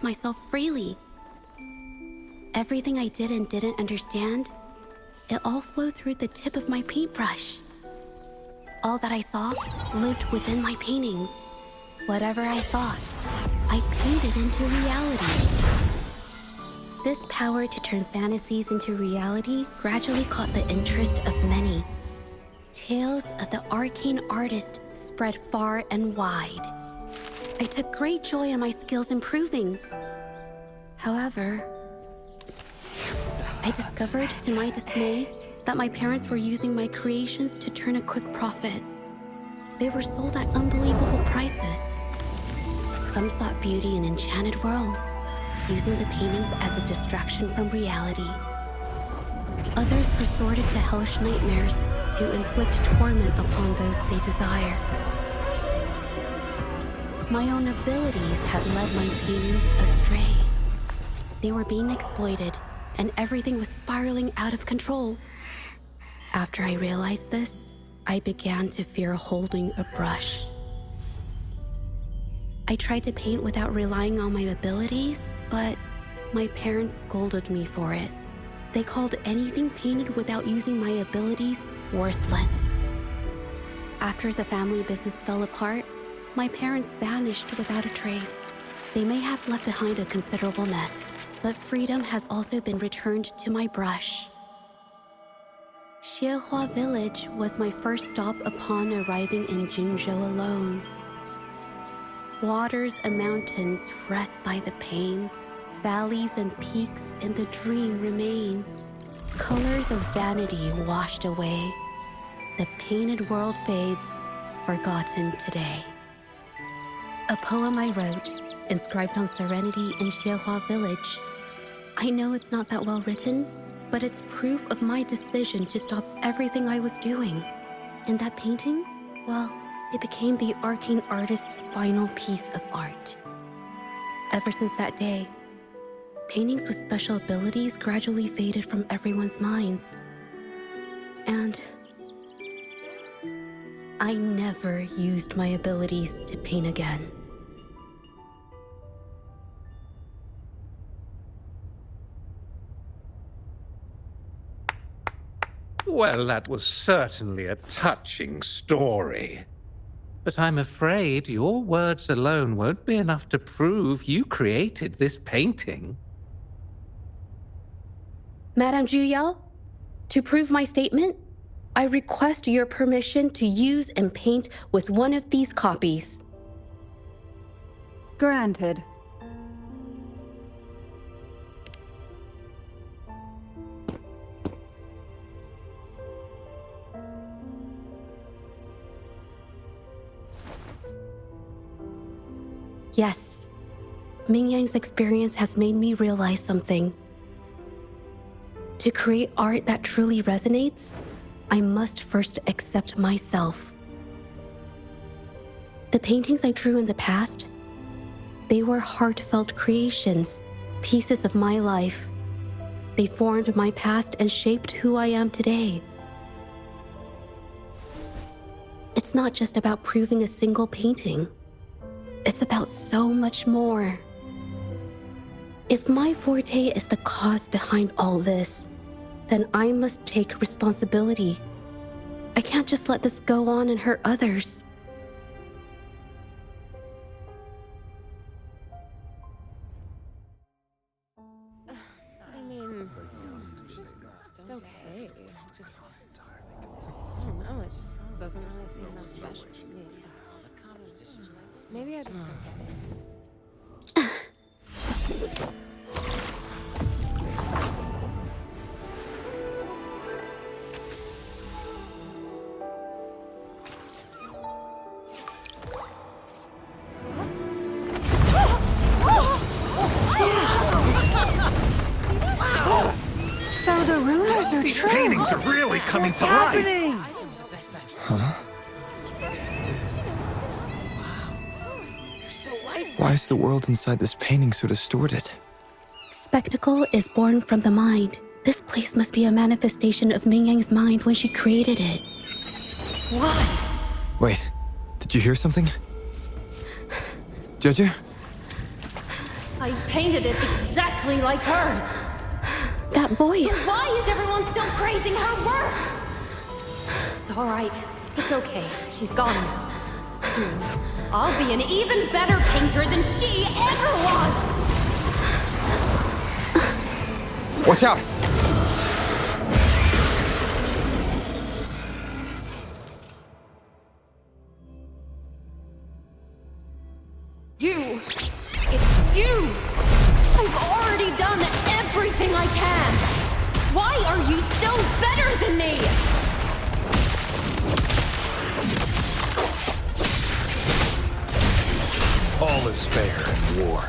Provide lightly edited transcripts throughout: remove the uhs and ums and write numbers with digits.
myself freely. Everything I did and didn't understand, it all flowed through the tip of my paintbrush. All that I saw lived within my paintings. Whatever I thought, I painted into reality. This power to turn fantasies into reality gradually caught the interest of many. Tales of the arcane artist spread far and wide. I took great joy in my skills improving. However, I discovered to my dismay that my parents were using my creations to turn a quick profit. They were sold at unbelievable prices. Some sought beauty in enchanted worlds, using the paintings as a distraction from reality. Others resorted to hellish nightmares to inflict torment upon those they desire. My own abilities had led my paintings astray. They were being exploited, and everything was spiraling out of control. After I realized this, I began to fear holding a brush. I tried to paint without relying on my abilities, but my parents scolded me for it. They called anything painted without using my abilities worthless. After the family business fell apart, my parents vanished without a trace. They may have left behind a considerable mess, but freedom has also been returned to my brush. Xiehua Village was my first stop upon arriving in Jinzhou alone. Waters and mountains rest by the pain. Valleys and peaks in the dream remain. Colors of vanity washed away. The painted world fades, forgotten today. A poem I wrote, inscribed on serenity in Xiehua Village. I know it's not that well written, but it's proof of my decision to stop everything I was doing. And that painting, well, it became the arcane artist's final piece of art. Ever since that day, paintings with special abilities gradually faded from everyone's minds. And I never used my abilities to paint again. Well, that was certainly a touching story. But I'm afraid your words alone won't be enough to prove you created this painting. Madame Juyao, to prove my statement, I request your permission to use and paint with one of these copies. Granted. Yes, Mingyang's experience has made me realize something. To create art that truly resonates, I must first accept myself. The paintings I drew in the past, they were heartfelt creations, pieces of my life. They formed my past and shaped who I am today. It's not just about proving a single painting. It's about so much more. If my forte is the cause behind all this, then I must take responsibility. I can't just let this go on and hurt others. I mean, it's okay. Just, I don't know, it just doesn't really seem that special to me. Maybe I just don't get it. So the rumors are These true. paintings are really coming to life. Huh? Why is the world inside this painting so distorted? Spectacle is born from the mind. This place must be a manifestation of Mingyang's mind when she created it. What? Wait, did you hear something? Jeju? I painted it exactly like hers. That voice. Why is everyone still praising her work? It's all right. It's okay. She's gone now. Soon, I'll be an even better painter than she ever was. Watch out! You! It's you! I've already done everything I can! Why are you still better than me? All is fair in war.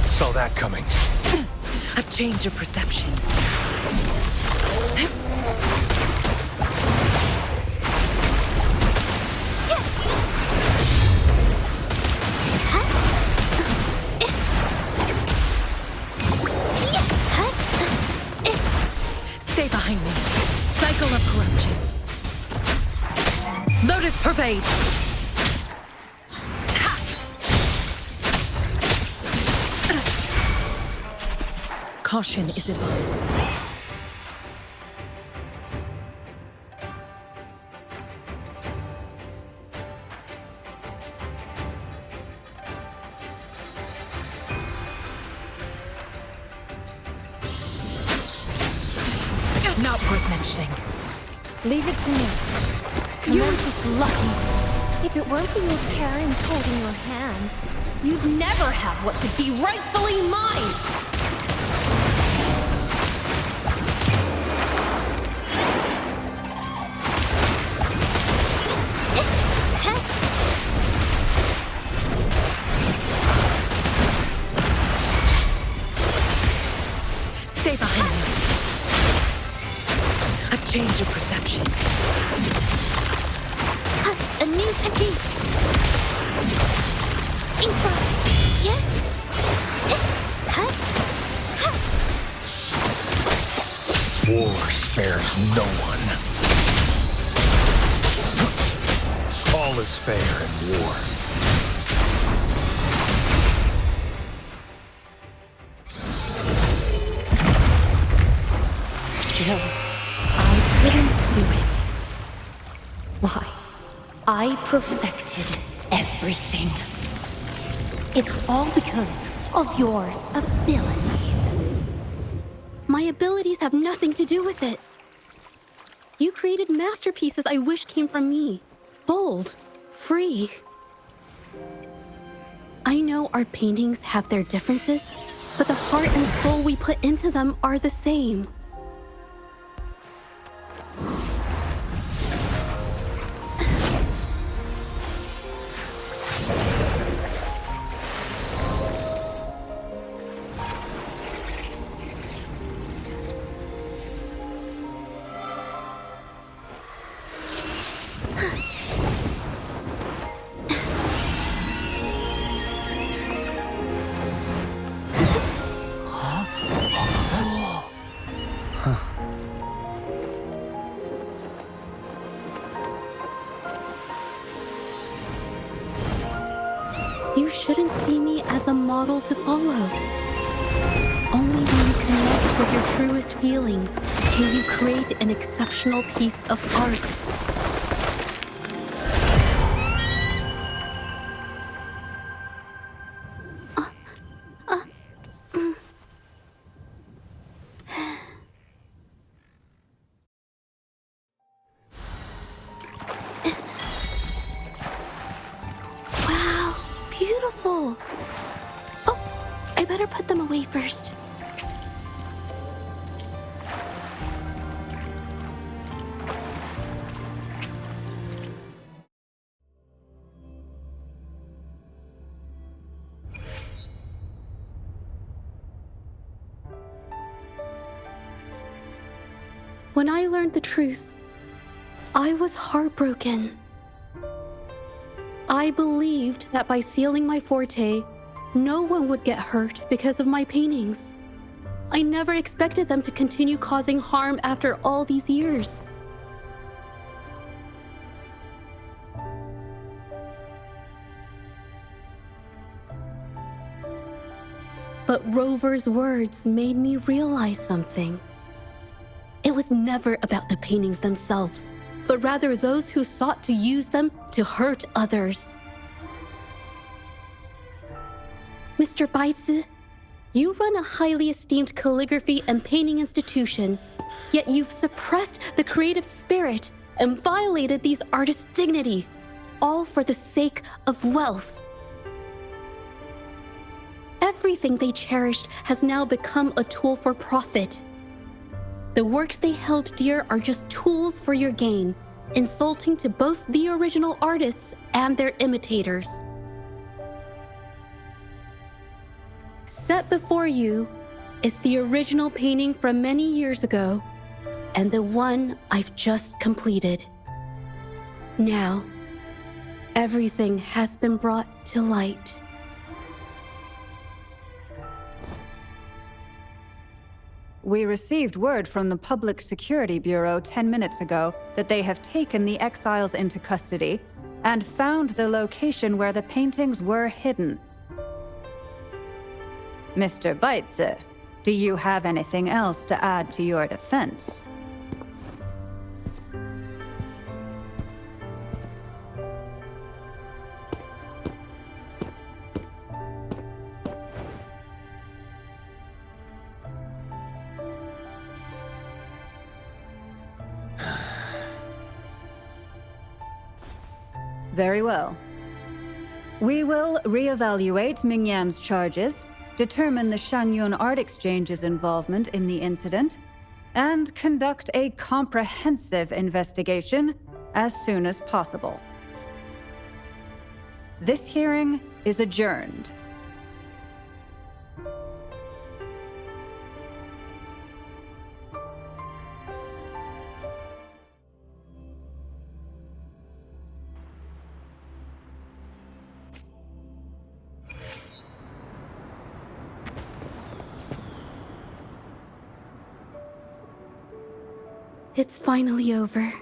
Saw that coming. A change of perception. Stay behind me. Cycle of corruption. Lotus pervade. Caution is advised. Not worth mentioning. Leave it to me. You're just lucky. If it weren't for your parents holding your hands, you'd never have what should be rightfully mine! Stay behind me. A change of perception. A new technique. Infra. Yeah. War spares no one. All is fair in war. Still, I couldn't do it. Why? I perfected everything. It's all because of your abilities. My abilities have nothing to do with it. You created masterpieces I wish came from me. Bold, free. I know our paintings have their differences, but the heart and soul we put into them are the same. You shouldn't see me as a model to follow. Only when you connect with your truest feelings can you create an exceptional piece of art. Wow, beautiful. Oh, I better put them away first. When I learned the truth, I was heartbroken. I believed that by sealing my forte, no one would get hurt because of my paintings. I never expected them to continue causing harm after all these years. But Rover's words made me realize something. It was never about the paintings themselves, but rather those who sought to use them to hurt others. Mr. Baitsu, you run a highly esteemed calligraphy and painting institution, yet you've suppressed the creative spirit and violated these artists' dignity, all for the sake of wealth. Everything they cherished has now become a tool for profit. The works they held dear are just tools for your gain, insulting to both the original artists and their imitators. Set before you is the original painting from many years ago, and the one I've just completed. Now, everything has been brought to light. We received word from the Public Security Bureau 10 minutes ago that they have taken the exiles into custody and found the location where the paintings were hidden. Mr. Baitsu, do you have anything else to add to your defense? Very well. We will reevaluate Mingyan's charges, determine the Shangyun Art Exchange's involvement in the incident, and conduct a comprehensive investigation as soon as possible. This hearing is adjourned. It's finally over.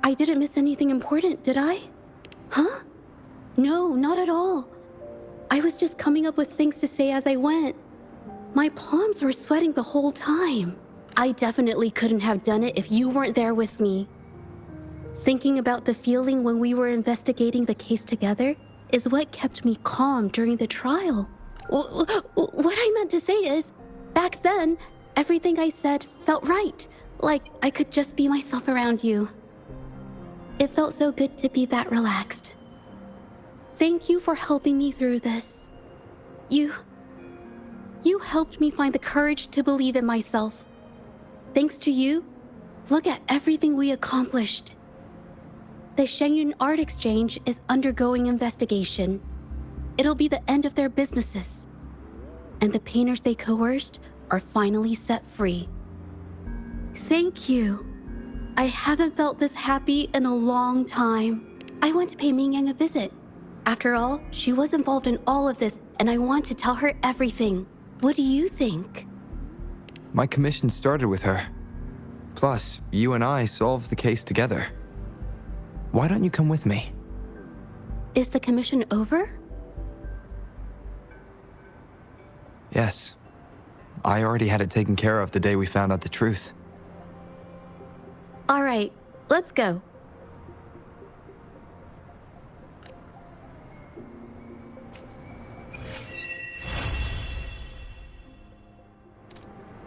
I didn't miss anything important, did I? Huh? No, not at all. I was just coming up with things to say as I went. My palms were sweating the whole time. I definitely couldn't have done it if you weren't there with me. Thinking about the feeling when we were investigating the case together is what kept me calm during the trial. What I meant to say is, back then, everything I said felt right. Like I could just be myself around you. It felt so good to be that relaxed. Thank you for helping me through this. You helped me find the courage to believe in myself. Thanks to you, look at everything we accomplished. The Shangyun Art Exchange is undergoing investigation. It'll be the end of their businesses. And the painters they coerced are finally set free. Thank you. I haven't felt this happy in a long time. I want to pay Mingyang a visit. After all, she was involved in all of this, and I want to tell her everything. What do you think? My commission started with her. Plus, you and I solved the case together. Why don't you come with me? Is the commission over? Yes. I already had it taken care of the day we found out the truth. All right, let's go.